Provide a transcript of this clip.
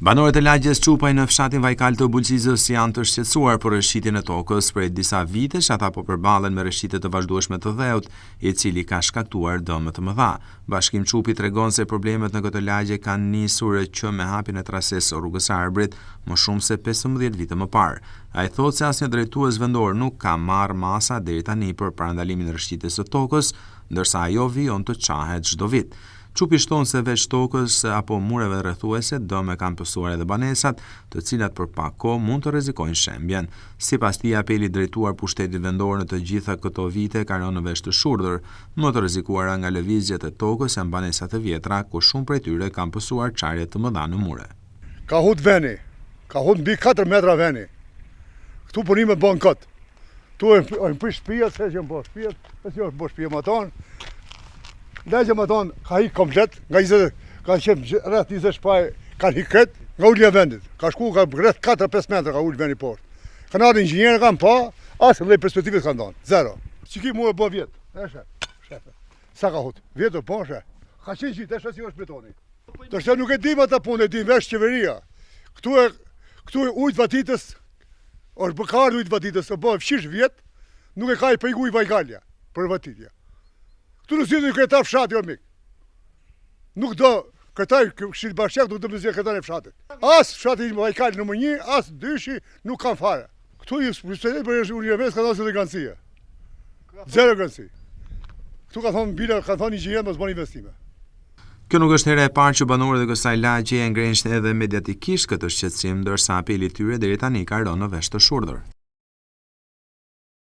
Banorët e lagjes Çupaj në fshatin Vajkal të Bulqizës janë të shqetësuar për rëshqitjen e tokës prej disa vitesh. Ata po përballen me rëshqitje të vazhdueshme të dheut, i cili ka shkaktuar dëme të mëdha. Bashkim Çupi tregon se problemet në këtë lagje kanë nisur që me hapjen e trasesë rrugës së Arbrit më shumë se 15 vite më parë. Ai thotë se asnjë drejtues vendor nuk ka marrë masa deri tani për parandalimin e rëshqitjes së tokës, ndërsa ajo vijon të çahet çdo vit. Çupi shton se veç tokës apo mureve rrethuese dëme kanë pësuar edhe banesat, të cilat për pak kohë mund të rrezikojnë shembjen. Sipas tij, apeli drejtuar pushtetit vendor në të gjitha këto vite ka rënë në vesh të shurdhër. Më të rrezikuara nga lëvizjet e tokës janë banesat e vjetra, ku shumë prej tyre kanë pësuar çarje të mëdha në mure. Ka hut veni, ka hut mbi 4 metra veni. Ktu punime bën kot. Tu e prish shtëpia, se që bën shtëpia, se që bën shtëpia më ton. Lagja më tonë ka hi komplet, nga 20, ka qenë rreth 20 shpaj, kanë hi këtë, nga ullja vendit. Ka shku, ka rreth 4-5 metra ka ullë vendi poshtë. Kanë ardhur inxhinierë kanë pa, asë dhe perspektive kanë donë, zero. Që ki mu e bë vjetë, shefe. Sa ka hut? Vjetë po, ka qenë qitë, si është betoni. Të shte nuk e dim ata punë, e dim vesh qeveria. Këtu e ujtë vatitës, është bëkarë ujtë vatitës, e bë fshish vjetë, nuk e ka i pejgu i Vajkalja për vatitja. Këtu në zhjithë një kretar fshatë, jo mikë. Nuk do, kretar këshilë bashkjak, nuk do më zhjithë kretar e fshatit. Asë fshatit i Vajkali nëmër 1, asë 2 nuk kanë fare. Këtu i spësëtet për universitet ka thonë se legancija. Zero leganci. Këtu ka thonë bila, ka thonë inxhinier mos bën investime. Kjo nuk është hera e parë që banorët e kësaj lagje e ngrenë edhe mediatikisht këtë shqetësim, ndërsa apeli i tyre deri tani ka rënë në vesh të shurdhër.